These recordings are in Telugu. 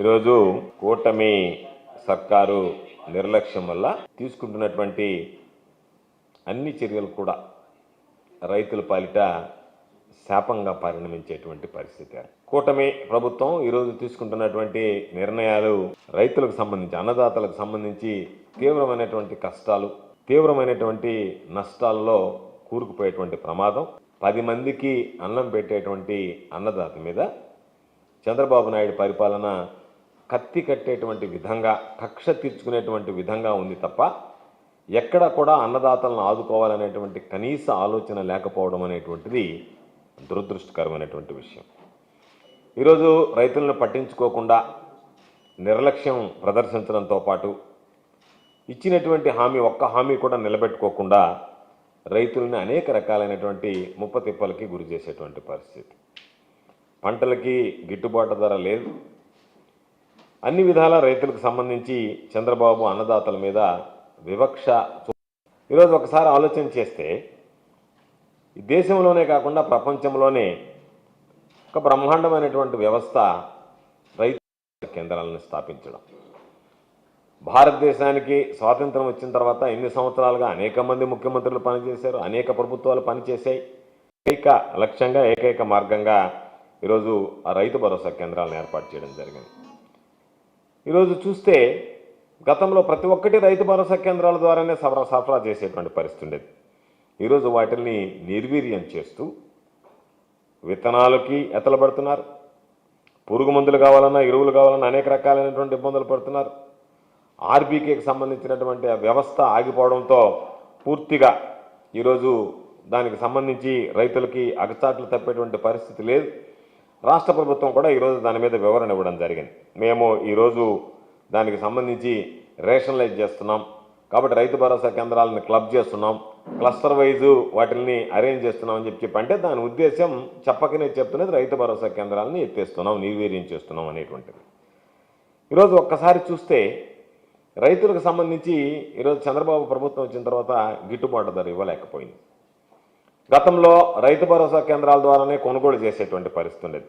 ఈరోజు కూటమి సర్కారు నిర్లక్ష్యం వల్ల తీసుకుంటున్నటువంటి అన్ని చర్యలు కూడా రైతుల పాలిట శాపంగా పరిణమించేటువంటి పరిస్థితి. కూటమి ప్రభుత్వం ఈరోజు తీసుకుంటున్నటువంటి నిర్ణయాలు రైతులకు సంబంధించి, అన్నదాతలకు సంబంధించి తీవ్రమైనటువంటి కష్టాలు, తీవ్రమైనటువంటి నష్టాల్లో కూరుకుపోయేటువంటి ప్రమాదం. 10 మందికి అన్నం పెట్టేటువంటి అన్నదాత మీద చంద్రబాబు నాయుడు పరిపాలన కత్తి కట్టేటువంటి విధంగా, కక్ష తీర్చుకునేటువంటి విధంగా ఉంది తప్ప ఎక్కడ కూడా అన్నదాతలను ఆదుకోవాలనేటువంటి కనీస ఆలోచన లేకపోవడం అనేటువంటిది దురదృష్టకరమైనటువంటి విషయం. ఈరోజు రైతులను పట్టించుకోకుండా నిర్లక్ష్యం ప్రదర్శించడంతో పాటు ఇచ్చినటువంటి ఒక్క హామీ కూడా నిలబెట్టుకోకుండా రైతులను అనేక రకాలైనటువంటి ముప్పతిప్పలకి గురి చేసేటువంటి పరిస్థితి. పంటలకి గిట్టుబాటు ధర లేదు. అన్ని విధాల రైతులకు సంబంధించి చంద్రబాబు అన్నదాతల మీద వివక్ష. ఈరోజు ఒకసారి ఆలోచన చేస్తే ఈ దేశంలోనే కాకుండా ప్రపంచంలోనే ఒక బ్రహ్మాండమైనటువంటి వ్యవస్థ రైతు కేంద్రాలను స్థాపించడం. భారతదేశానికి స్వాతంత్రం వచ్చిన తర్వాత ఎన్ని సంవత్సరాలుగా అనేక మంది ముఖ్యమంత్రులు పనిచేశారు, అనేక ప్రభుత్వాలు పనిచేశాయి. ఏకైక లక్ష్యంగా, ఏకైక మార్గంగా ఈరోజు ఆ రైతు భరోసా కేంద్రాలను ఏర్పాటు చేయడం జరిగింది. ఈరోజు చూస్తే గతంలో ప్రతి ఒక్కటి రైతు భరోసా కేంద్రాల ద్వారానే సరఫరా చేసేటువంటి పరిస్థితి ఉండేది. ఈరోజు వాటిని నిర్వీర్యం చేస్తూ విత్తనాలకి ఎత్తలబడుతున్నారు. పురుగు మందులు కావాలన్నా, ఎరువులు కావాలన్నా అనేక రకాలైనటువంటి ఇబ్బందులు పడుతున్నారు. ఆర్బీకేకి సంబంధించినటువంటి వ్యవస్థ ఆగిపోవడంతో పూర్తిగా ఈరోజు దానికి సంబంధించి రైతులకి అగచాట్లు తప్పేటువంటి పరిస్థితి లేదు. రాష్ట్ర ప్రభుత్వం కూడా ఈరోజు దాని మీద వివరణ ఇవ్వడం జరిగింది. మేము ఈరోజు దానికి సంబంధించి రేషనలైజ్ చేస్తున్నాం, కాబట్టి రైతు భరోసా కేంద్రాలను క్లబ్ చేస్తున్నాం, క్లస్టర్ వైజు వాటిని అరేంజ్ చేస్తున్నాం అని చెప్పి అంటే దాని ఉద్దేశం చెప్పకనే చెప్తున్నది రైతు భరోసా కేంద్రాలను ఎత్తేస్తున్నాం, నిర్వీర్యం చేస్తున్నాం అనేటువంటిది. ఈరోజు ఒక్కసారి చూస్తే రైతులకు సంబంధించి ఈరోజు చంద్రబాబు ప్రభుత్వం వచ్చిన తర్వాత గిట్టుబాటు ధర ఇవ్వలేకపోయింది. గతంలో రైతు భరోసా కేంద్రాల ద్వారానే కొనుగోలు చేసేటువంటి పరిస్థితి ఉండేది.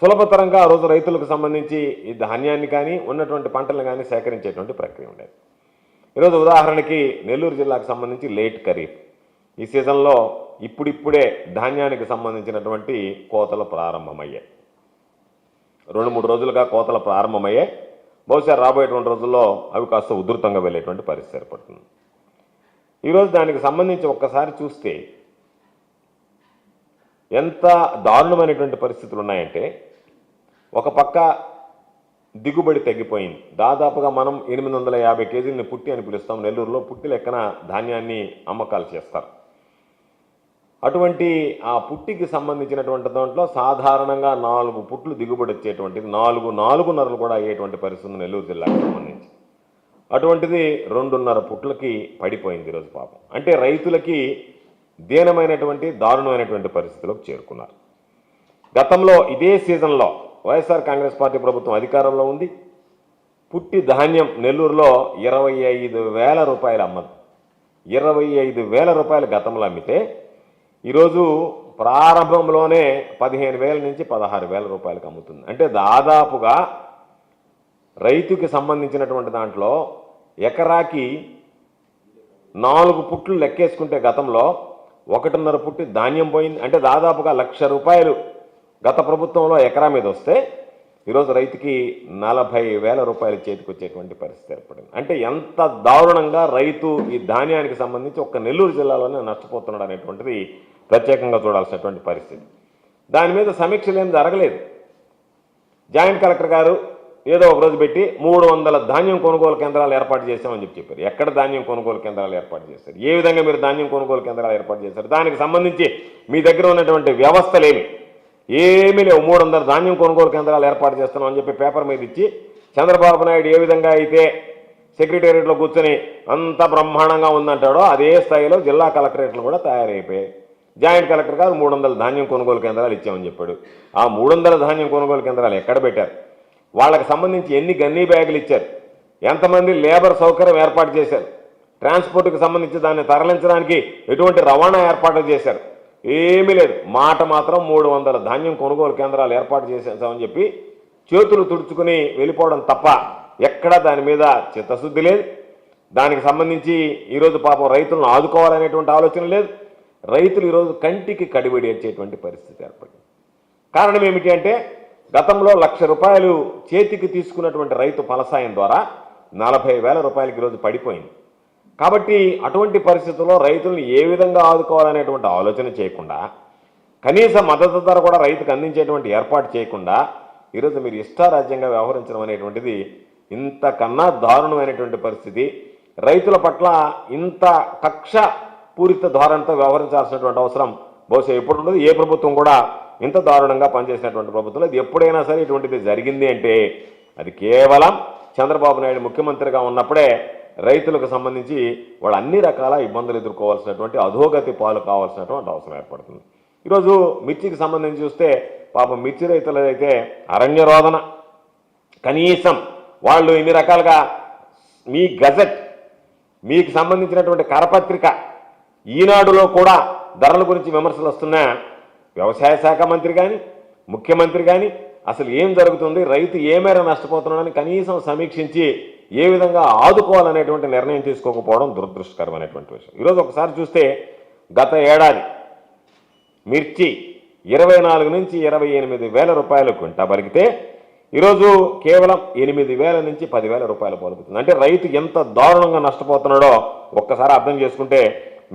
సులభతరంగా ఆ రోజు రైతులకు సంబంధించి ఈ ధాన్యాన్ని కానీ ఉన్నటువంటి పంటలను కానీ సేకరించేటువంటి ప్రక్రియ ఉండేది. ఈరోజు ఉదాహరణకి నెల్లూరు జిల్లాకు సంబంధించి లేట్ ఖరీఫ్ ఈ సీజన్లో ఇప్పుడిప్పుడే ధాన్యానికి సంబంధించినటువంటి కోతలు ప్రారంభమయ్యాయి. 2-3 రోజులుగా కోతలు ప్రారంభమయ్యాయి. బహుశా రాబోయేటువంటి రోజుల్లో అవి కాస్త ఉధృతంగా వెళ్ళేటువంటి పరిస్థితి ఏర్పడుతుంది. ఈరోజు దానికి సంబంధించి ఒక్కసారి చూస్తే ఎంత దారుణమైనటువంటి పరిస్థితులు ఉన్నాయంటే, ఒక పక్క దిగుబడి తగ్గిపోయింది. దాదాపుగా మనం 850 కేజీలని పుట్టి అని పిలుస్తాం. నెల్లూరులో పుట్టి లెక్కన ధాన్యాన్ని అమ్మకాలు చేస్తారు. అటువంటి ఆ పుట్టికి సంబంధించినటువంటి దాంట్లో సాధారణంగా 4 పుట్లు దిగుబడి వచ్చేటువంటిది 4.5 కూడా అయ్యేటువంటి పరిస్థితి నెల్లూరు జిల్లాకు సంబంధించి. అటువంటిది 2.5 పుట్లకి పడిపోయింది ఈరోజు పాపం. అంటే రైతులకి దీనమైనటువంటి దారుణమైనటువంటి పరిస్థితులకు చేరుకున్నారు. గతంలో ఇదే సీజన్లో వైఎస్ఆర్ కాంగ్రెస్ పార్టీ ప్రభుత్వం అధికారంలో ఉంది. పుట్టి ధాన్యం నెల్లూరులో 25,000 రూపాయలు అమ్మదు. 25,000 రూపాయలు గతంలో అమ్మితే ఈరోజు ప్రారంభంలోనే 15,000 నుంచి 16,000 రూపాయలకు అమ్ముతుంది. అంటే దాదాపుగా రైతుకి సంబంధించినటువంటి దాంట్లో ఎకరాకి 4 పుట్లు లెక్కేసుకుంటే గతంలో 1.5 పుట్టి ధాన్యం పోయింది. అంటే దాదాపుగా 1,00,000 రూపాయలు గత ప్రభుత్వంలో ఎకరా మీద వస్తే ఈరోజు రైతుకి 40,000 రూపాయలు చేతికి వచ్చేటువంటి పరిస్థితి ఏర్పడింది. అంటే ఎంత దారుణంగా రైతు ఈ ధాన్యానికి సంబంధించి ఒక్క నెల్లూరు జిల్లాలోనే నష్టపోతున్నాడు అనేటువంటిది ప్రత్యేకంగా చూడాల్సినటువంటి పరిస్థితి. దాని మీద సమీక్షలు ఏం జరగలేదు. జాయింట్ కలెక్టర్ గారు ఏదో ఒక రోజు పెట్టి 300 ధాన్యం కొనుగోలు కేంద్రాలు ఏర్పాటు చేశామని చెప్పారు. ఎక్కడ ధాన్యం కొనుగోలు కేంద్రాలు ఏర్పాటు చేశారు? ఏ విధంగా మీరు ధాన్యం కొనుగోలు కేంద్రాలు ఏర్పాటు చేశారు? దానికి సంబంధించి మీ దగ్గర ఉన్నటువంటి వ్యవస్థలేమి? ఏమీ లేవు. 300 ధాన్యం కొనుగోలు కేంద్రాలు ఏర్పాటు చేస్తున్నాం అని చెప్పి పేపర్ మీద ఇచ్చి చంద్రబాబు నాయుడు ఏ విధంగా అయితే సెక్రటేరియట్లో కూర్చొని అంత బ్రహ్మాండంగా ఉందంటాడో అదే స్థాయిలో జిల్లా కలెక్టరేట్లు కూడా తయారైపోయాయి. జాయింట్ కలెక్టర్ గారు 300 ధాన్యం కొనుగోలు కేంద్రాలు ఇచ్చామని చెప్పాడు. ఆ 300 ధాన్యం కొనుగోలు కేంద్రాలు ఎక్కడ పెట్టారు? వాళ్ళకి సంబంధించి ఎన్ని గన్నీ బ్యాగులు ఇచ్చారు? ఎంతమంది లేబర్ సౌకర్యం ఏర్పాటు చేశారు? ట్రాన్స్పోర్ట్కి సంబంధించి దాన్ని తరలించడానికి ఎటువంటి రవాణా ఏర్పాట్లు చేశారు? ఏమీ లేదు. మాట మాత్రం 300 ధాన్యం కొనుగోలు కేంద్రాలు ఏర్పాటు చేశామని చెప్పి చేతులు తుడుచుకుని వెళ్ళిపోవడం తప్ప ఎక్కడా దాని మీద చిత్తశుద్ధి లేదు. దానికి సంబంధించి ఈరోజు పాపం రైతులను ఆదుకోవాలనేటువంటి ఆలోచన లేదు. రైతులు ఈరోజు కంటికి కడివడి వచ్చేటువంటి పరిస్థితి ఏర్పడింది. కారణం ఏమిటి అంటే గతంలో ₹1,00,000 చేతికి తీసుకున్నటువంటి రైతు ఫలసాయం ద్వారా 40,000 రూపాయలకి ఈరోజు పడిపోయింది. కాబట్టి అటువంటి పరిస్థితుల్లో రైతులను ఏ విధంగా ఆదుకోవాలనేటువంటి ఆలోచన చేయకుండా, కనీస మద్దతు ధర కూడా రైతుకు అందించేటువంటి ఏర్పాటు చేయకుండా ఈరోజు మీరు ఇష్టారాజ్యంగా వ్యవహరించడం అనేటువంటిది ఇంతకన్నా దారుణమైనటువంటి పరిస్థితి. రైతుల పట్ల ఇంత కక్ష పూరిత ధోరణితో వ్యవహరించాల్సినటువంటి అవసరం బహుశా ఎప్పుడు ఉండదు. ఏ ప్రభుత్వం కూడా ఇంత దారుణంగా పనిచేసినటువంటి ప్రభుత్వం అది ఎప్పుడైనా సరే ఇటువంటిది జరిగింది అంటే అది కేవలం చంద్రబాబు నాయుడు ముఖ్యమంత్రిగా ఉన్నప్పుడే రైతులకు సంబంధించి వాళ్ళు అన్ని రకాల ఇబ్బందులు ఎదుర్కోవాల్సినటువంటి అధోగతి పాలు కావాల్సినటువంటి అవసరం ఏర్పడుతుంది. ఈరోజు మిర్చికి సంబంధించి చూస్తే పాపం మిర్చి రైతులైతే అరణ్య రోదన, కనీసం వాళ్ళు ఇన్ని రకాలుగా మీ గజెట్, మీకు సంబంధించినటువంటి కరపత్రిక, ఈనాడులో కూడా ధరల గురించి విమర్శలు వస్తున్నా వ్యవసాయ శాఖ మంత్రి కానీ ముఖ్యమంత్రి కానీ అసలు ఏం జరుగుతుంది, రైతు ఏ మేర నష్టపోతున్నాడని కనీసం సమీక్షించి ఏ విధంగా ఆదుకోవాలనేటువంటి నిర్ణయం తీసుకోకపోవడం దురదృష్టకరమైనటువంటి విషయం. ఈరోజు ఒకసారి చూస్తే గత ఏడాది మిర్చి 24 నుంచి 28,000 రూపాయలు క్వింటా పలికితే ఈరోజు కేవలం 8,000 నుంచి 10,000 రూపాయలు పలుకుతుంది. అంటే రైతు ఎంత దారుణంగా నష్టపోతున్నాడో ఒక్కసారి అర్థం చేసుకుంటే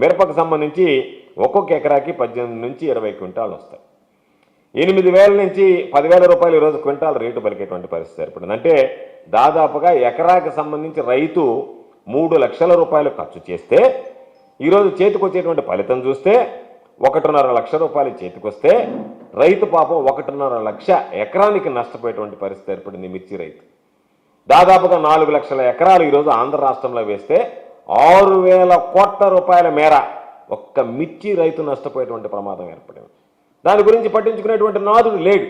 మిరపకు సంబంధించి ఒక్కొక్క ఎకరాకి 18 నుంచి 20 క్వింటాలు వస్తాయి. 8,000 నుంచి 10,000 రూపాయలు ఈరోజు క్వింటాల్ రేటు పలికేటువంటి పరిస్థితి ఏర్పడింది. అంటే దాదాపుగా ఎకరాకి సంబంధించి రైతు 3 లక్షల రూపాయలు ఖర్చు చేస్తే ఈరోజు చేతికొచ్చేటువంటి ఫలితం చూస్తే 1.5 లక్ష రూపాయలు చేతికొస్తే రైతు పాపం 1.5 లక్ష ఎకరానికి నష్టపోయేటువంటి పరిస్థితి ఏర్పడింది మిర్చి రైతు. దాదాపుగా 4 లక్షల ఎకరాలు ఈరోజు ఆంధ్ర రాష్ట్రంలో వేస్తే 6,000 కోట్ల రూపాయల మేర ఒక్క మిర్చి రైతు నష్టపోయేటువంటి ప్రమాదం ఏర్పడింది. దాని గురించి పట్టించుకునేటువంటి నాదుడు లేడు,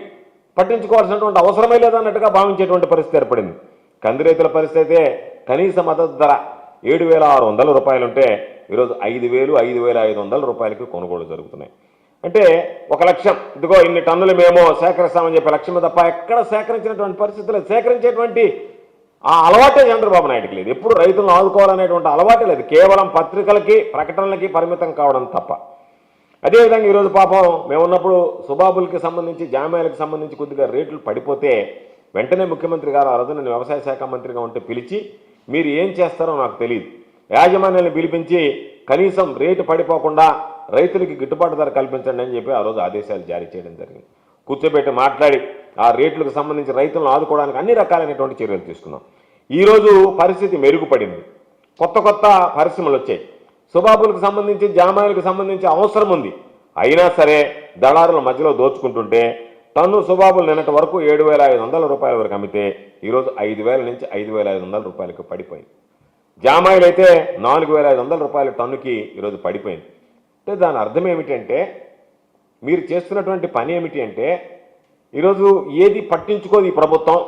పట్టించుకోవాల్సినటువంటి అవసరమే లేదన్నట్టుగా భావించేటువంటి పరిస్థితి ఏర్పడింది. కంది రైతుల పరిస్థితి అయితే కనీస మద్దతు ధర 7,600 రూపాయలు ఉంటే ఈరోజు 5,000, 5,500 రూపాయలకి కొనుగోలు జరుగుతున్నాయి. అంటే 1 లక్షం, ఇదిగో ఇన్ని టన్నులు మేము సేకరిస్తామని చెప్పి లక్ష్యం తప్ప ఎక్కడ సేకరించినటువంటి పరిస్థితులు, సేకరించేటువంటి ఆ అలవాటే చంద్రబాబు నాయుడుకి లేదు. ఎప్పుడు రైతులను ఆదుకోవాలనేటువంటి అలవాటే లేదు, కేవలం పత్రికలకి ప్రకటనలకి పరిమితం కావడం తప్ప. అదేవిధంగా ఈరోజు పాపం మేమున్నప్పుడు సుబాబులకి సంబంధించి జామాయిలకు సంబంధించి కొద్దిగా రేట్లు పడిపోతే వెంటనే ముఖ్యమంత్రి గారు ఆ రోజు నేను వ్యవసాయ శాఖ మంత్రిగా ఉంటే పిలిచి మీరు ఏం చేస్తారో నాకు తెలియదు, యాజమాన్యాన్ని పిలిపించి కనీసం రేటు పడిపోకుండా రైతులకి గిట్టుబాటు ధర కల్పించండి అని చెప్పి ఆ రోజు ఆదేశాలు జారీ చేయడం జరిగింది. కూర్చోబెట్టి మాట్లాడి ఆ రేట్లకు సంబంధించి రైతులను ఆదుకోవడానికి అన్ని రకాలైనటువంటి చర్యలు తీసుకున్నాం. ఈరోజు పరిస్థితి మెరుగుపడింది, కొత్త కొత్త పరిశ్రమలు వచ్చాయి, సుబాబులకు సంబంధించి జామాయిలకు సంబంధించి అవసరం ఉంది. అయినా సరే దళారుల మధ్యలో దోచుకుంటుంటే టన్ను సుబాబులు నిన్నటి వరకు 7,500 రూపాయల వరకు అమ్మితే ఈరోజు 5,000 నుంచి 5,500 రూపాయలకు పడిపోయింది. జామాయిలు అయితే 4,500 రూపాయల టన్నుకి ఈరోజు పడిపోయింది. అంటే దాని అర్థం ఏమిటంటే మీరు చేస్తున్నటువంటి పని ఏమిటి అంటే ఈరోజు ఏది పట్టించుకోదు ఈ ప్రభుత్వం,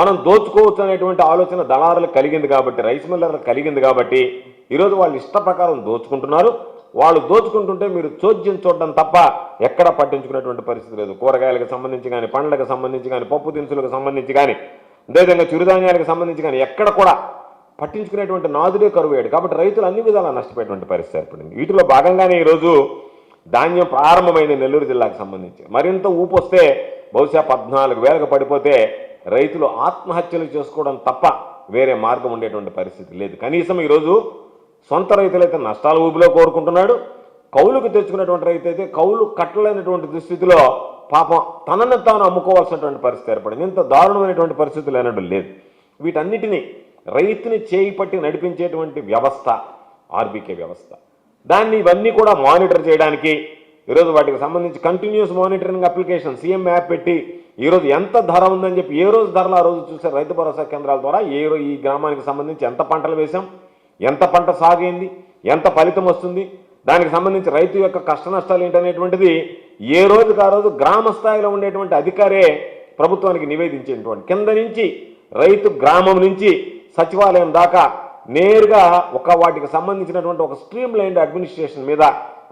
మనం దోచుకోవచ్చు అనేటువంటి ఆలోచన దళారులకు కలిగింది కాబట్టి, రైస్ మిల్లర్లకు కలిగింది కాబట్టి ఈరోజు వాళ్ళు ఇష్ట ప్రకారం దోచుకుంటున్నారు. వాళ్ళు దోచుకుంటుంటే మీరు చోద్యం చూడడం తప్ప ఎక్కడ పట్టించుకునేటువంటి పరిస్థితి లేదు. కూరగాయలకు సంబంధించి కానీ, పండ్లకు సంబంధించి కానీ, పప్పు దినుసులకు సంబంధించి కానీ, అదేవిధంగా చిరుధాన్యాలకు సంబంధించి కానీ ఎక్కడ కూడా పట్టించుకునేటువంటి నాదుడే కరువేడు. కాబట్టి రైతులు అన్ని విధాలా నష్టపోయేటువంటి పరిస్థితి ఏర్పడింది. వీటిలో భాగంగానే ఈరోజు ధాన్యం ప్రారంభమైంది నెల్లూరు జిల్లాకు సంబంధించి. మరింత ఊపు వస్తే బహుశా 14,000కు పడిపోతే రైతులు ఆత్మహత్యలు చేసుకోవడం తప్ప వేరే మార్గం ఉండేటువంటి పరిస్థితి లేదు. కనీసం ఈరోజు సొంత రైతులైతే నష్టాల ఊబిలో కోరుకుంటున్నాడు, కౌలుకు తెచ్చుకున్నటువంటి రైతు అయితే కౌలు కట్టలేనటువంటి దుస్థితిలో పాపం తనను తాను అమ్ముకోవాల్సినటువంటి పరిస్థితి ఏర్పడింది. ఇంత దారుణమైనటువంటి పరిస్థితులు అనడం లేదు. వీటన్నిటినీ రైతుని చేయి పట్టి నడిపించేటువంటి వ్యవస్థ ఆర్బీకే వ్యవస్థ. దాన్ని ఇవన్నీ కూడా మానిటర్ చేయడానికి ఈరోజు వాటికి సంబంధించి continuous monitoring application CM app పెట్టి ఈరోజు ఎంత ధర ఉందని చెప్పి ఏ రోజు ధరలు ఆ రోజు చూసే రైతు భరోసా కేంద్రాల ద్వారా ఈ గ్రామానికి సంబంధించి ఎంత పంటలు వేశాం, ఎంత పంట సాగైంది, ఎంత ఫలితం వస్తుంది, దానికి సంబంధించి రైతు యొక్క కష్ట నష్టాలు ఏంటనేటువంటిది ఏ రోజుకి ఆ రోజు గ్రామ స్థాయిలో ఉండేటువంటి అధికారే ప్రభుత్వానికి నివేదించేటువంటి, కింద నుంచి రైతు గ్రామం నుంచి సచివాలయం దాకా నేరుగా వాటికి సంబంధించినటువంటి ఒక స్ట్రీమ్ లైన్ అడ్మినిస్ట్రేషన్ మీద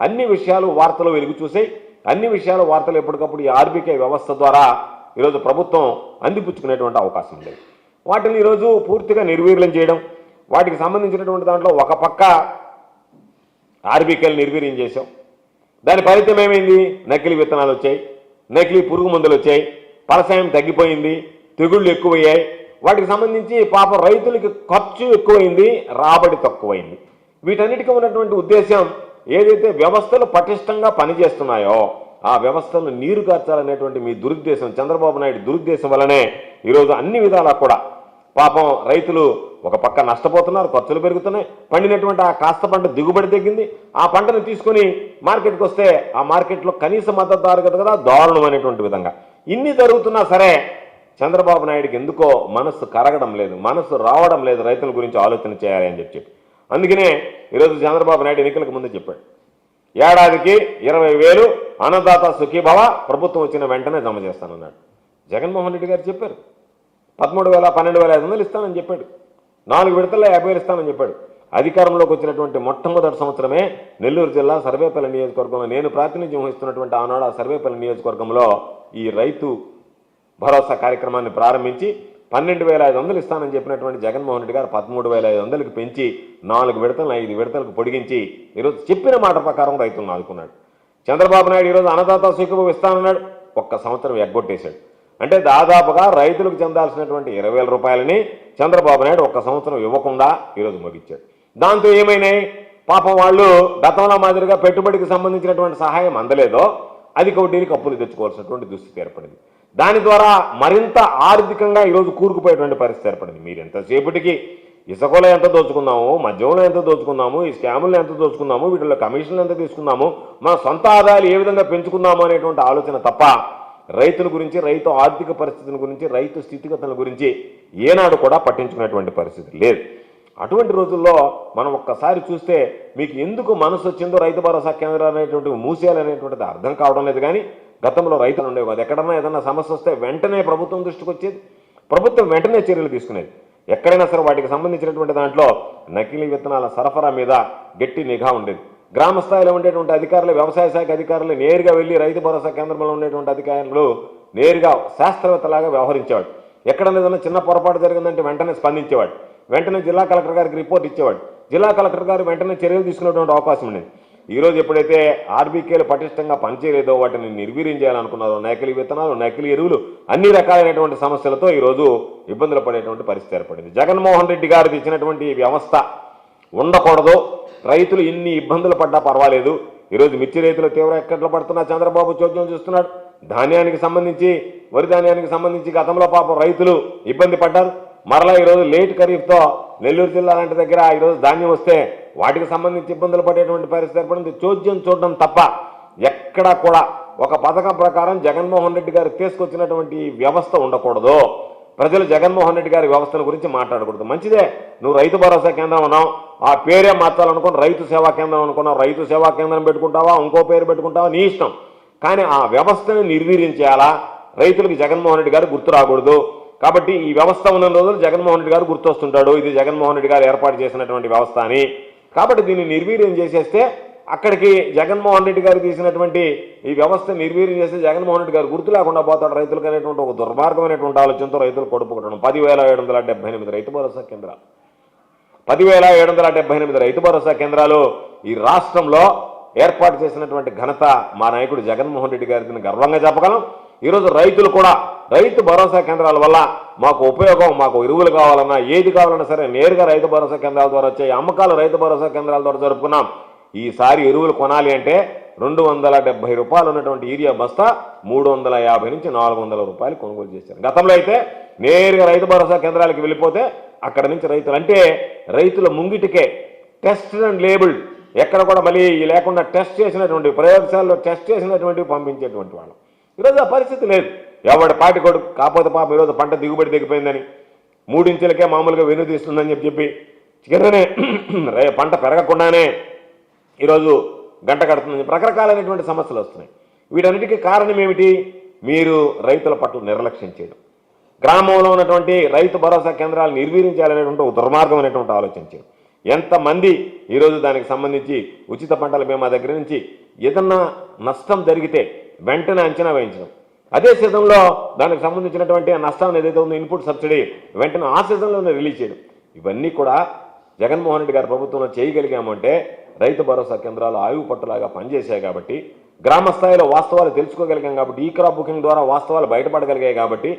అన్ని విషయాలు వార్తలు వెలుగు చూసాయి. అన్ని విషయాలు వార్తలు ఎప్పటికప్పుడు ఈ ఆర్బీకే వ్యవస్థ ద్వారా ఈరోజు ప్రభుత్వం అందిపుచ్చుకునేటువంటి అవకాశం లేదు. వాటిని ఈరోజు పూర్తిగా నిర్వీర్యం చేయడం, వాటికి సంబంధించినటువంటి దాంట్లో ఒక పక్క ఆర్బీకేలు నిర్వీర్యం చేశాం. దాని ఫలితం ఏమైంది? నకిలీ విత్తనాలు వచ్చాయి, నకిలీ పురుగు మందులు వచ్చాయి, ఫలసాయం తగ్గిపోయింది, తెగుళ్ళు ఎక్కువయ్యాయి. వాటికి సంబంధించి పాపం రైతులకి ఖర్చు ఎక్కువైంది, రాబడి తక్కువైంది. వీటన్నిటికీ ఉన్నటువంటి ఉద్దేశం ఏదైతే వ్యవస్థలు పటిష్టంగా పనిచేస్తున్నాయో ఆ వ్యవస్థలను నీరు కార్చాలనేటువంటి మీ దురుద్దేశం, చంద్రబాబు నాయుడు దురుద్దేశం వల్లనే ఈరోజు అన్ని విధాలా కూడా పాపం రైతులు ఒక పక్క నష్టపోతున్నారు, ఖర్చులు పెరుగుతున్నాయి, పండినటువంటి ఆ కాస్త పంట దిగుబడి తగ్గింది. ఆ పంటను తీసుకుని మార్కెట్కి వస్తే ఆ మార్కెట్లో కనీస మద్దతు ధర కదా దారుణమైనటువంటి విధంగా ఇన్ని జరుగుతున్నా సరే చంద్రబాబు నాయుడికి ఎందుకో మనస్సు కరగడం లేదు, మనస్సు రావడం లేదు రైతుల గురించి ఆలోచన చేయాలి అని చెప్పి. అందుకనే ఈరోజు చంద్రబాబు నాయుడు ఎన్నికలకు ముందే చెప్పాడు, ఏడాదికి 20,000 అన్నదాత సుఖీభవ ప్రభుత్వం వచ్చిన వెంటనే జమ చేస్తానన్నాడు. జగన్మోహన్ రెడ్డి గారు చెప్పారు 13,000 12,500 ఇస్తానని చెప్పాడు, 4 విడతల్లో 50,000 ఇస్తానని చెప్పాడు. అధికారంలోకి వచ్చినటువంటి మొట్టమొదటి సంవత్సరమే నెల్లూరు జిల్లా సర్వేపల్లి నియోజకవర్గంలో నేను ప్రాతినిధ్యం వహిస్తున్నటువంటి ఆనాడు ఆ సర్వేపల్లి నియోజకవర్గంలో ఈ రైతు భరోసా కార్యక్రమాన్ని ప్రారంభించి 12,500 ఇస్తానని చెప్పినటువంటి జగన్మోహన్ రెడ్డి గారు 13,500కి పెంచి 4 విడతలను 5 విడతలకు పొడిగించి ఈరోజు చెప్పిన మాట ప్రకారం రైతులను ఆదుకున్నాడు. చంద్రబాబు నాయుడు ఈరోజు అన్నదాత సుఖీభవ ఇస్తానన్నాడు, ఒక్క సంవత్సరం ఎగ్గొట్టేశాడు. అంటే దాదాపుగా రైతులకు చెందాల్సినటువంటి 20,000 రూపాయలని చంద్రబాబు నాయుడు ఒక్క సంవత్సరం ఇవ్వకుండా ఈరోజు ముగించాడు. దాంతో ఏమైనాయి? పాపం వాళ్ళు గతంలో మాదిరిగా పెట్టుబడికి సంబంధించినటువంటి సహాయం అందలేదో అధిక వడ్డీకి అప్పులు తెచ్చుకోవాల్సినటువంటి దుస్థితి ఏర్పడింది. దాని ద్వారా మరింత ఆర్థికంగా ఈరోజు కూరుకుపోయేటువంటి పరిస్థితి ఏర్పడింది. మీరు ఎంతసేపటికి ఇసుకలో ఎంత దోచుకున్నాము, మద్యంలో ఎంత దోచుకున్నాము, ఈ స్కాములను ఎంత దోచుకున్నాము, వీటిలో కమిషన్లు ఎంత తీసుకున్నాము, మన సొంత ఆదాయాలు ఏ విధంగా పెంచుకుందాము అనేటువంటి ఆలోచన తప్ప రైతుల గురించి, రైతు ఆర్థిక పరిస్థితుల గురించి, రైతు స్థితిగతుల గురించి ఏనాడు కూడా పట్టించుకునేటువంటి పరిస్థితి లేదు. అటువంటి రోజుల్లో మనం ఒక్కసారి చూస్తే మీకు ఎందుకు మనసు వచ్చిందో రైతు భరోసా కేంద్రాలు అనేటువంటి మూసేయాలనేటువంటిది అర్థం కావడం లేదు. కానీ గతంలో రైతులు ఉండేవి కాదు. ఎక్కడన్నా ఏదన్నా సమస్య వస్తే వెంటనే ప్రభుత్వం దృష్టికి వచ్చేది, ప్రభుత్వం వెంటనే చర్యలు తీసుకునేది. ఎక్కడైనా సరే వాటికి సంబంధించినటువంటి దాంట్లో నకిలీ విత్తనాల సరఫరా మీద గట్టి నిఘా ఉండేది. గ్రామ స్థాయిలో ఉండేటువంటి అధికారులు, వ్యవసాయ శాఖ అధికారులు నేరుగా వెళ్ళి రైతు భరోసా కేంద్రంలో ఉండేటువంటి అధికారులు నేరుగా శాస్త్రవేత్తలాగా వ్యవహరించేవాడు. ఎక్కడన్నా ఏదైనా చిన్న పొరపాటు జరిగిందంటే వెంటనే స్పందించేవాడు, వెంటనే జిల్లా కలెక్టర్ గారికి రిపోర్ట్ ఇచ్చేవాడు, జిల్లా కలెక్టర్ గారు వెంటనే చర్యలు తీసుకునేటువంటి అవకాశం ఉండేది. ఈరోజు ఎప్పుడైతే ఆర్బీకేలు పటిష్టంగా పనిచేయలేదో, వాటిని నిర్వీర్యం చేయాలనుకున్నారో, నకిలీ విత్తనాలు, నకిలీ ఎరువులు, అన్ని రకాలైనటువంటి సమస్యలతో ఈరోజు ఇబ్బందులు పడేటువంటి పరిస్థితి ఏర్పడింది. జగన్మోహన్ రెడ్డి గారికి ఇచ్చినటువంటి వ్యవస్థ ఉండకూడదు. రైతులు ఇన్ని ఇబ్బందులు పడ్డా పర్వాలేదు. ఈరోజు మిర్చి రైతులు తీవ్ర ఎక్కట్లు పడుతున్నా చంద్రబాబు చోద్యం చూస్తున్నాడు. ధాన్యానికి సంబంధించి, వరి ధాన్యానికి సంబంధించి గతంలో పాపం రైతులు ఇబ్బంది పడ్డారు. మరలా ఈరోజు లేట్ ఖరీఫ్తో నెల్లూరు జిల్లా లాంటి దగ్గర ఈరోజు ధాన్యం వస్తే వాటికి సంబంధించి ఇబ్బందులు పడేటువంటి పరిస్థితి ఏర్పడింది. చోద్యం చూడడం తప్ప ఎక్కడా కూడా ఒక పథకం ప్రకారం జగన్మోహన్ రెడ్డి గారు తీసుకొచ్చినటువంటి వ్యవస్థ ఉండకూడదు. ప్రజలు జగన్మోహన్ రెడ్డి గారి వ్యవస్థల గురించి మాట్లాడకూడదు. మంచిదే, నువ్వు రైతు భరోసా కేంద్రం అన్నావు, ఆ పేరే మార్చాలనుకుని రైతు సేవా కేంద్రం అనుకున్నావు, రైతు సేవా కేంద్రం పెట్టుకుంటావా, ఇంకో పేరు పెట్టుకుంటావా, నీ ఇష్టం. కానీ ఆ వ్యవస్థని నిర్వీర్యం చేయాలా? రైతులకు జగన్మోహన్ రెడ్డి గారు గుర్తు రాకూడదు. కాబట్టి ఈ వ్యవస్థ ఉన్న రోజులు జగన్మోహన్ రెడ్డి గారు గుర్తొస్తుంటాడు, ఇది జగన్మోహన్ రెడ్డి గారు ఏర్పాటు చేసినటువంటి వ్యవస్థ అని. కాబట్టి దీన్ని నిర్వీర్యం చేసేస్తే అక్కడికి జగన్మోహన్ రెడ్డి గారు తీసినటువంటి ఈ వ్యవస్థ నిర్వీర్యం చేస్తే జగన్మోహన్ రెడ్డి గారు గుర్తు లేకుండా పోతాడు రైతులకు అనేటువంటి ఒక దుర్మార్గమైనటువంటి ఆలోచనతో రైతులు కొడుపుకుంటాడు. 10,778 రైతు భరోసా కేంద్రాలు, 10,778 రైతు భరోసా కేంద్రాలు ఈ రాష్ట్రంలో ఏర్పాటు చేసినటువంటి ఘనత మా నాయకుడు జగన్మోహన్ రెడ్డి గారిని గర్వంగా చెప్పగలం. ఈరోజు రైతులు కూడా రైతు భరోసా కేంద్రాల వల్ల మాకు ఉపయోగం, మాకు ఎరువులు కావాలన్నా ఏది కావాలన్నా సరే నేరుగా రైతు భరోసా కేంద్రాల ద్వారా వచ్చాయి. అమ్మకాలు రైతు భరోసా కేంద్రాల ద్వారా జరుపుకున్నాం. ఈసారి ఎరువులు కొనాలి అంటే 270 రూపాయలు ఉన్నటువంటి యూరియా బస్తా 350 నుంచి 400 రూపాయలు కొనుగోలు చేశారు. గతంలో అయితే నేరుగా రైతు భరోసా కేంద్రాలకు వెళ్ళిపోతే అక్కడ నుంచి రైతులు అంటే రైతుల ముంగిటికే టెస్టెడ్ అండ్ లేబుల్డ్, ఎక్కడ కూడా మళ్ళీ లేకుండా టెస్ట్ చేసినటువంటి, ప్రయోగశాలలో టెస్ట్ చేసినటువంటి పంపించేటువంటి వాళ్ళు. ఈరోజు ఆ పరిస్థితి లేదు. ఎవడి పాటి కొడుకు కాకపోతే పాపం ఈరోజు పంట దిగుబడి తగ్గిపోయిందని 3 ఇంచులకే మామూలుగా వెను తీస్తుందని చెప్పి కిందనే పంట పెరగకుండానే ఈరోజు గంట కడుతుందని రకరకాలైనటువంటి సమస్యలు వస్తున్నాయి. వీటన్నిటికీ కారణం ఏమిటి? మీరు రైతుల పట్ల నిర్లక్ష్యం చేయడం, గ్రామంలో ఉన్నటువంటి రైతు భరోసా కేంద్రాలు నిర్వీర్యం చేయాలనేటువంటి ఒక దుర్మార్గమైనటువంటి ఆలోచన చేయడం. ఎంతమంది ఈరోజు దానికి సంబంధించి ఉచిత పంటల బీమా దగ్గర నుంచి ఏదన్నా నష్టం జరిగితే వెంటనే అంచనా వేయించడం, అదే సీజన్లో దానికి సంబంధించినటువంటి ఆ నష్టాన్ని ఏదైతే ఉందో ఇన్పుట్ సబ్సిడీ వెంటనే ఆ సీజన్లోనే రిలీజ్ చేయడం, ఇవన్నీ కూడా జగన్మోహన్ రెడ్డి గారి ప్రభుత్వంలో చేయగలిగామంటే రైతు భరోసా కేంద్రాలు ఆయువు పట్టులాగా పనిచేశాయి కాబట్టి, గ్రామ స్థాయిలో వాస్తవాలు తెలుసుకోగలిగాం కాబట్టి, ఈ క్రాప్ బుకింగ్ ద్వారా వాస్తవాలు బయటపడగలిగాయి కాబట్టి,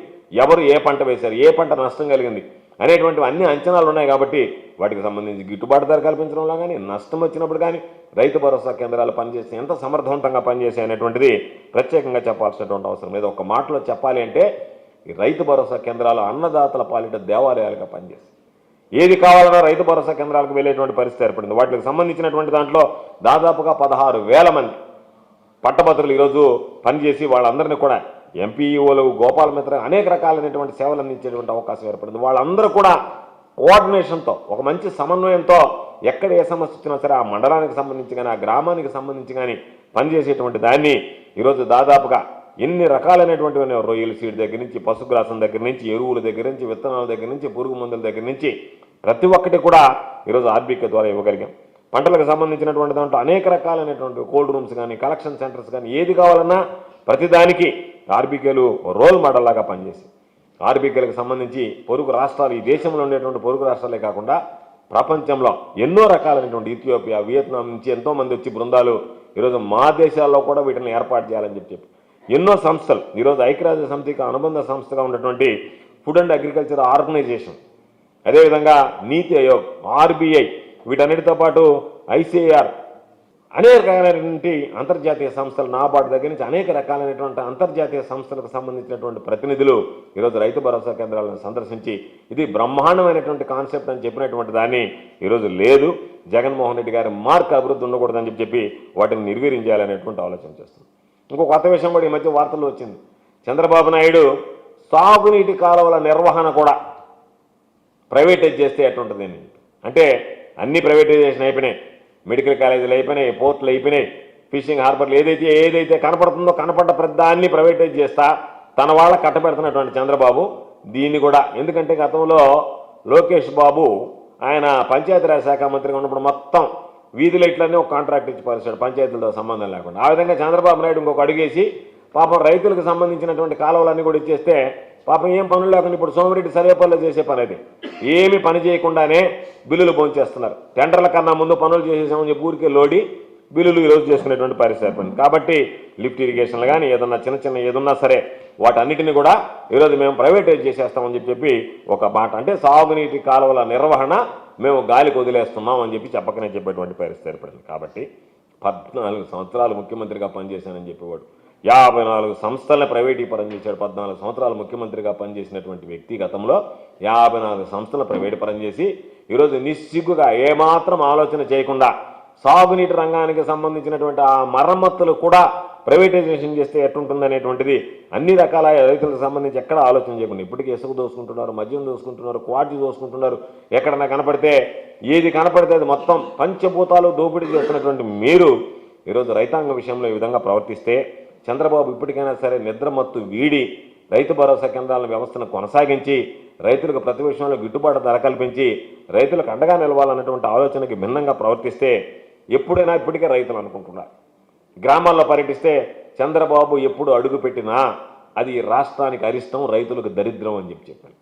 ఎవరు ఏ పంట వేశారు, ఏ పంట నష్టం కలిగింది అనేటువంటి అన్ని అంచనాలు ఉన్నాయి కాబట్టి వాటికి సంబంధించి గిట్టుబాటు ధర కల్పించడంలో కానీ, నష్టం వచ్చినప్పుడు కానీ రైతు భరోసా కేంద్రాలు పనిచేసి ఎంత సమర్థవంతంగా పనిచేసాయి అనేటువంటిది ప్రత్యేకంగా చెప్పాల్సినటువంటి అవసరం లేదు. ఒక మాటలో చెప్పాలి అంటే ఈ రైతు భరోసా కేంద్రాలు అన్నదాతల పాలిట దేవాలయాలుగా పనిచేస్తాయి. ఏది కావాలన్నా రైతు భరోసా కేంద్రాలకు వెళ్ళేటువంటి పరిస్థితి ఏర్పడింది. వాటికి సంబంధించినటువంటి దాంట్లో దాదాపుగా 16,000 మంది పట్టభద్రులు ఈరోజు పనిచేసి వాళ్ళందరినీ కూడా ఎంపీఈఓలు, గోపాల మిత్ర అనేక రకాలైనటువంటి సేవలు అందించేటువంటి అవకాశం ఏర్పడింది. వాళ్ళందరూ కూడా కోఆర్డినేషన్తో, ఒక మంచి సమన్వయంతో ఎక్కడ ఏ సమస్య వచ్చినా సరే ఆ మండలానికి సంబంధించి కానీ, ఆ గ్రామానికి సంబంధించి కానీ పనిచేసేటువంటి దాన్ని ఈరోజు దాదాపుగా ఎన్ని రకాలైనటువంటి రొయ్యల సీడ్ దగ్గర నుంచి, పశుగ్రాసం దగ్గర నుంచి, ఎరువుల దగ్గర నుంచి, విత్తనాల దగ్గర నుంచి, పురుగు మందుల దగ్గర నుంచి ప్రతి ఒక్కటి కూడా ఈరోజు ఆర్బీకే ద్వారా ఇవ్వగలిగాం. పంటలకు సంబంధించినటువంటి దాంట్లో అనేక రకాలైనటువంటి కోల్డ్ రూమ్స్ కానీ, కలెక్షన్ సెంటర్స్ కానీ, ఏది కావాలన్నా ప్రతిదానికి ఆర్బీకేలు రోల్ మోడల్ లాగా పనిచేసి, ఆర్బీకేలకు సంబంధించి పొరుగు రాష్ట్రాలు, ఈ దేశంలో ఉండేటువంటి పొరుగు రాష్ట్రాలే కాకుండా ప్రపంచంలో ఎన్నో రకాలైనటువంటి ఇథియోపియా, వియత్నాం నుంచి ఎంతోమంది వచ్చి బృందాలు ఈరోజు మా దేశాల్లో కూడా వీటిని ఏర్పాటు చేయాలని చెప్పి ఎన్నో సంస్థలు, ఈరోజు ఐక్యరాజ్య సమితికి అనుబంధ సంస్థగా ఉన్నటువంటి ఫుడ్ అండ్ అగ్రికల్చర్ ఆర్గనైజేషన్, అదేవిధంగా నీతి ఆయోగ్, ఆర్బీఐ, వీటన్నిటితో పాటు ఐసీఆర్, అనేక రకాలైనటువంటి అంతర్జాతీయ సంస్థలు, నాబార్డు దగ్గర నుంచి అనేక రకాలైనటువంటి అంతర్జాతీయ సంస్థలకు సంబంధించినటువంటి ప్రతినిధులు ఈరోజు రైతు భరోసా కేంద్రాలను సందర్శించి ఇది బ్రహ్మాండమైనటువంటి కాన్సెప్ట్ అని చెప్పినటువంటి దాన్ని ఈరోజు లేదు, జగన్మోహన్ రెడ్డి గారి మార్క్ అభివృద్ధి ఉండకూడదని చెప్పి వాటిని నిర్వీర్యం ఆలోచన చేస్తుంది. ఇంకో కొత్త విషయం కూడా ఈ మధ్య వార్తల్లో వచ్చింది. చంద్రబాబు నాయుడు సాగునీటి కాలువల నిర్వహణ కూడా ప్రైవేటైజ్ చేస్తే ఎట్లుంటుంది అంటే, అన్ని ప్రైవేటైజేషన్ అయిపోయినాయి, మెడికల్ కాలేజీలు అయిపోయినాయి, పోర్టులు అయిపోయినాయి, ఫిషింగ్ హార్బర్లు ఏదైతే కనపడుతుందో కనపడ్డ ప్రతిదాన్ని ప్రైవేటైజ్ చేస్తా తన వాళ్ళ కట్టబెడుతున్నటువంటి చంద్రబాబు దీన్ని కూడా, ఎందుకంటే గతంలో లోకేష్ బాబు ఆయన పంచాయతీరాజ్ శాఖ మంత్రిగా ఉన్నప్పుడు మొత్తం వీధి లైట్లన్నీ ఒక కాంట్రాక్ట్ ఇచ్చి పరిచాడు పంచాయతీలతో సంబంధం లేకుండా. ఆ విధంగా చంద్రబాబు నాయుడు ఇంకొక అడుగేసి పాపం రైతులకు సంబంధించినటువంటి కాలువలన్నీ కూడా ఇచ్చేస్తే పాపం ఏం పనులు లేకుండా ఇప్పుడు సోమిరెడ్డి సర్వేపల్లిలో చేసే పని అది ఏమి పని చేయకుండానే బిల్లులు పోంచేస్తున్నారు. టెండర్ల కన్నా ముందు పనులు చేసేసామని చెప్పి ఊరికే లోడి బిల్లులు ఈరోజు చేసుకునేటువంటి పరిస్థితి ఏర్పడింది. కాబట్టి లిఫ్ట్ ఇరిగేషన్లు కానీ ఏదన్నా చిన్న ఏదన్నా సరే వాటన్నిటిని కూడా ఈరోజు మేము ప్రైవేటైజ్ చేసేస్తామని చెప్పి ఒక మాట, అంటే సాగునీటి కాలువల నిర్వహణ మేము గాలికి వదిలేస్తున్నాం అని చెప్పకనే చెప్పేటువంటి పరిస్థితి ఏర్పడింది. కాబట్టి 14 సంవత్సరాలు ముఖ్యమంత్రిగా పనిచేశానని చెప్పేవాడు 54 సంస్థలను ప్రైవేటీకరణ చేశాడు. 14 సంవత్సరాలు ముఖ్యమంత్రిగా పనిచేసినటువంటి వ్యక్తి గతంలో 54 సంస్థలను ప్రైవేటీకరణ చేసి ఈరోజు నిస్సిగ్గుగా ఏమాత్రం ఆలోచన చేయకుండా సాగునీటి రంగానికి సంబంధించినటువంటి ఆ మరమ్మతులు కూడా ప్రైవేటైజేషన్ చేస్తే ఎట్టుంటుందనేటువంటిది అన్ని రకాల రైతులకు సంబంధించి ఎక్కడ ఆలోచన చేయకుండా ఇప్పటికీ ఇసుక దోసుకుంటున్నారు, మద్యం దోసుకుంటున్నారు, క్వార్టీ దోసుకుంటున్నారు. ఎక్కడన్నా కనపడితే ఏది కనపడితే అది మొత్తం పంచభూతాలు దోపిడీ చేస్తున్నటువంటి మీరు ఈరోజు రైతాంగ విషయంలో ఈ విధంగా ప్రవర్తిస్తే చంద్రబాబు ఇప్పటికైనా సరే నిద్రమత్తు వీడి రైతు భరోసా కేంద్రాల వ్యవస్థను కొనసాగించి రైతులకు ప్రతి విషయంలో గిట్టుబాటు ధర కల్పించి రైతులకు అండగా నిలవాలన్నటువంటి ఆలోచనకి భిన్నంగా ప్రవర్తిస్తే ఎప్పుడైనా ఇప్పటికే రైతులు అనుకుంటున్నారు. గ్రామాల్లో పర్యటిస్తే చంద్రబాబు ఎప్పుడు అడుగు పెట్టినా అది రాష్ట్రానికి అరిష్టం, రైతులకు దరిద్రం అని చెప్పారు.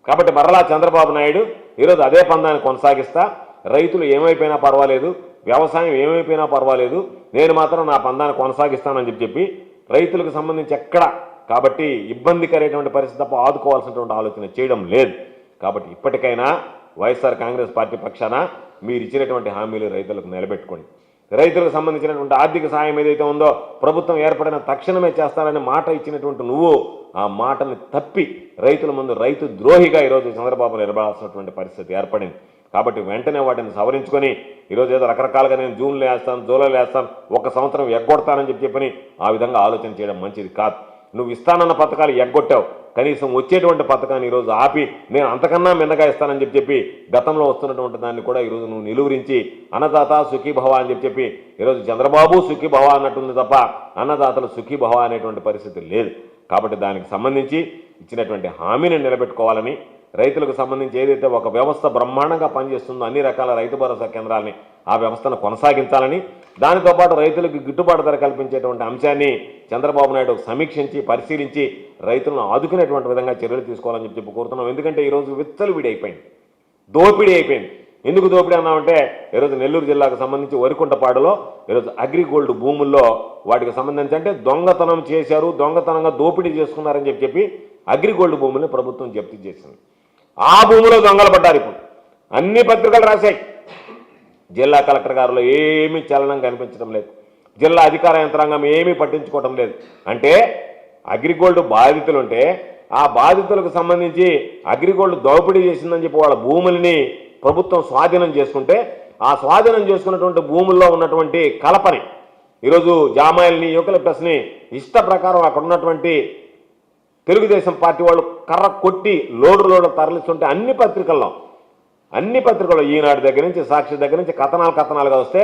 కాబట్టి మరలా చంద్రబాబు నాయుడు ఈరోజు అదే పందాన్ని కొనసాగిస్తా రైతులు ఏమైపోయినా పర్వాలేదు, వ్యవసాయం ఏమైపోయినా పర్వాలేదు, నేను మాత్రం నా పందాన్ని కొనసాగిస్తానని చెప్పి రైతులకు సంబంధించి ఎక్కడ కాబట్టి ఇబ్బందికరమైనటువంటి పరిస్థితి తప్ప ఆదుకోవాల్సినటువంటి ఆలోచన చేయడం లేదు. కాబట్టి ఇప్పటికైనా వైఎస్ఆర్ కాంగ్రెస్ పార్టీ పక్షాన మీరు ఇచ్చినటువంటి హామీలు రైతులకు నిలబెట్టుకోండి. రైతులకు సంబంధించినటువంటి ఆర్థిక సాయం ఏదైతే ఉందో ప్రభుత్వం ఏర్పడిన తక్షణమే చేస్తానని మాట ఇచ్చినటువంటి నువ్వు ఆ మాటని తప్పి రైతుల ముందు రైతు ద్రోహిగా ఈరోజు చంద్రబాబు నిలబడాల్సినటువంటి పరిస్థితి ఏర్పడింది. కాబట్టి వెంటనే వాటిని సవరించుకొని ఈరోజు ఏదో రకరకాలుగా నేను జూన్లో వేస్తాను, జూలైలో వేస్తాను, 1 సంవత్సరం ఎగ్గొడతానని చెప్పని ఆ విధంగా ఆలోచన చేయడం మంచిది కాదు. నువ్వు ఇస్తానన్న పథకాలు ఎగ్గొట్టావు, కనీసం వచ్చేటువంటి పథకాన్ని ఈరోజు ఆపి నేను అంతకన్నా మిన్నగా ఇస్తానని చెప్పి గతంలో వస్తున్నటువంటి దాన్ని కూడా ఈరోజు నువ్వు నిలువరించి అన్నదాత సుఖీభవ అని చెప్పి ఈరోజు చంద్రబాబు సుఖీభవ అన్నట్టుంది తప్ప అన్నదాతలు సుఖీభవ అనేటువంటి పరిస్థితి లేదు. కాబట్టి దానికి సంబంధించి ఇచ్చినటువంటి హామీని నిలబెట్టుకోవాలని, రైతులకు సంబంధించి ఏదైతే ఒక వ్యవస్థ బ్రహ్మాండంగా పనిచేస్తుందో అన్ని రకాల రైతు భరోసా కేంద్రాలని ఆ వ్యవస్థను కొనసాగించాలని, దానితో పాటు రైతులకు గిట్టుబాటు ధర కల్పించేటువంటి అంశాన్ని చంద్రబాబు నాయుడు సమీక్షించి పరిశీలించి రైతులను ఆదుకునేటువంటి విధంగా చర్యలు తీసుకోవాలని చెప్పి కోరుతున్నాం. ఎందుకంటే ఈరోజు విచ్చలవిడి అయిపోయింది, దోపిడీ అయిపోయింది. ఎందుకు దోపిడీ అన్నామంటే ఈరోజు నెల్లూరు జిల్లాకు సంబంధించి వరికుంటపాడులో ఈరోజు అగ్రిగోల్డ్ భూముల్లో వాటికి సంబంధించి అంటే దొంగతనం చేశారు, దొంగతనంగా దోపిడీ చేసుకున్నారని చెప్పి అగ్రిగోల్డ్ భూముల్ని ప్రభుత్వం జప్తు చేసింది. ఆ భూమిలో దొంగలు పడ్డారు. ఇప్పుడు అన్ని పత్రికలు రాశాయి. జిల్లా కలెక్టర్ గారిలో ఏమీ చలనం కనిపించడం లేదు, జిల్లా అధికార యంత్రాంగం ఏమీ పట్టించుకోవటం లేదు. అంటే అగ్రిగోల్డ్ బాధితులు ఉంటే ఆ బాధితులకు సంబంధించి అగ్రిగోల్డ్ దోపిడీ చేసిందని చెప్పి వాళ్ళ భూముల్ని ప్రభుత్వం స్వాధీనం చేసుకుంటే ఆ స్వాధీనం చేసుకున్నటువంటి భూముల్లో ఉన్నటువంటి కలపని ఈరోజు జామాయిల్ని, యూకలిప్టస్ని ఇష్ట ప్రకారం అక్కడ ఉన్నటువంటి తెలుగుదేశం పార్టీ వాళ్ళు కర్ర కొట్టి లోడు తరలిస్తుంటే అన్ని పత్రికల్లో ఈనాడు దగ్గర నుంచి సాక్షి దగ్గర నుంచి కథనాలుగా వస్తే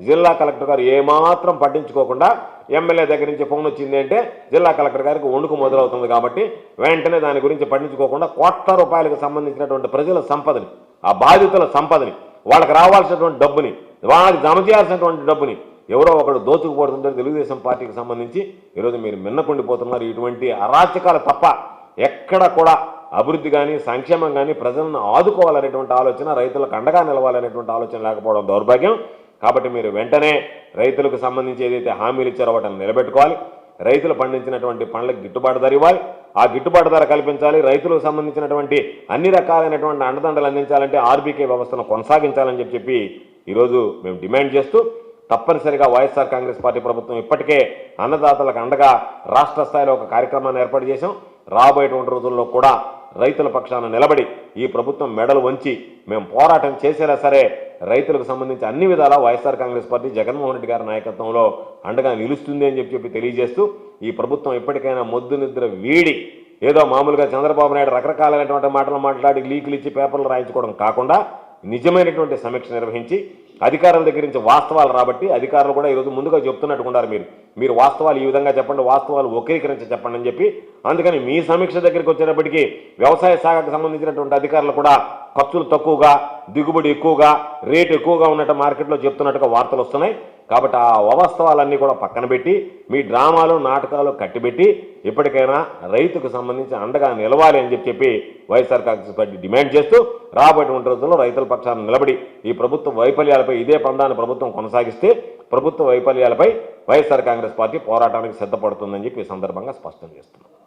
జిల్లా కలెక్టర్ గారు ఏమాత్రం పట్టించుకోకుండా ఎమ్మెల్యే దగ్గర నుంచి ఫోన్ వచ్చింది అంటే జిల్లా కలెక్టర్ గారికి వణుకు మొదలవుతుంది. కాబట్టి వెంటనే దాని గురించి పట్టించుకోకుండా కోట్ల రూపాయలకు సంబంధించినటువంటి ప్రజల సంపదని, ఆ బాధితుల సంపదని, వాళ్ళకి రావాల్సినటువంటి డబ్బుని, వాళ్ళకి జమ చేయాల్సినటువంటి డబ్బుని ఎవరో ఒకడు దోచుకుపోతుంటారు. తెలుగుదేశం పార్టీకి సంబంధించి ఈరోజు మీరు మిన్నకుండిపోతున్నారు. ఇటువంటి అరాచకాలు తప్ప ఎక్కడ కూడా అభివృద్ధి కానీ సంక్షేమం కానీ ప్రజలను ఆదుకోవాలనేటువంటి ఆలోచన, రైతులకు అండగా నిలవాలనేటువంటి ఆలోచన లేకపోవడం దౌర్భాగ్యం. కాబట్టి మీరు వెంటనే రైతులకు సంబంధించి ఏదైతే హామీలు ఇచ్చారో వాటిని నిలబెట్టుకోవాలి. రైతులు పండించినటువంటి పండ్లకు గిట్టుబాటు ధర ఇవ్వాలి, ఆ గిట్టుబాటు ధర కల్పించాలి. రైతులకు సంబంధించినటువంటి అన్ని రకాలైనటువంటి అండదండలు అందించాలంటే ఆర్బీకే వ్యవస్థను కొనసాగించాలని చెప్పి ఈరోజు మేము డిమాండ్ చేస్తూ తప్పనిసరిగా వైఎస్ఆర్ కాంగ్రెస్ పార్టీ ప్రభుత్వం ఇప్పటికే అన్నదాతలకు అండగా రాష్ట్ర స్థాయిలో ఒక కార్యక్రమాన్ని ఏర్పాటు చేశాం. రాబోయేటువంటి రోజుల్లో కూడా రైతుల పక్షాన నిలబడి ఈ ప్రభుత్వం మెడలు వంచి మేము పోరాటం చేసేలా సరే రైతులకు సంబంధించి అన్ని విధాలా వైఎస్ఆర్ కాంగ్రెస్ పార్టీ జగన్మోహన్ రెడ్డి గారి నాయకత్వంలో అండగా నిలుస్తుంది అని చెప్పి తెలియజేస్తూ ఈ ప్రభుత్వం ఇప్పటికైనా మొద్దు నిద్ర వీడి ఏదో మామూలుగా చంద్రబాబు నాయుడు రకరకాలైనటువంటి మాటలు మాట్లాడి లీకులు ఇచ్చి పేపర్లు రాయించుకోవడం కాకుండా నిజమైనటువంటి సమీక్ష నిర్వహించి అధికారుల దగ్గర నుంచి వాస్తవాలు రాబట్టి అధికారులు కూడా ఈరోజు ముందుగా చెప్తున్నట్టుకున్నారు. మీరు వాస్తవాలు ఈ విధంగా చెప్పండి, వాస్తవాలు వక్రీకరించి చెప్పండి అని చెప్పి. అందుకని మీ సమీక్ష దగ్గరికి వచ్చేటప్పటికీ వ్యవసాయ శాఖకు సంబంధించినటువంటి అధికారులు కూడా ఖర్చులు తక్కువగా, దిగుబడి ఎక్కువగా, రేటు ఎక్కువగా ఉన్నట్టు మార్కెట్లో చెప్తున్నట్టుగా వార్తలు వస్తున్నాయి. కాబట్టి ఆ అవాస్తవాలన్నీ కూడా పక్కన పెట్టి మీ డ్రామాలు నాటకాలు కట్టిబెట్టి ఇప్పటికైనా రైతుకు సంబంధించి అండగా నిలవాలి అని చెప్పి వైఎస్ఆర్ కాంగ్రెస్ పార్టీ డిమాండ్ చేస్తూ రాబోయేటువంటి రోజుల్లో రైతుల పక్షాన నిలబడి ఈ ప్రభుత్వ వైఫల్యాలపై ఇదే పందాన్ని ప్రభుత్వం కొనసాగిస్తే ప్రభుత్వ వైఫల్యాలపై వైఎస్ఆర్ కాంగ్రెస్ పార్టీ పోరాటానికి సిద్ధపడుతుందని చెప్పి ఈ సందర్భంగా స్పష్టం చేస్తున్నాం.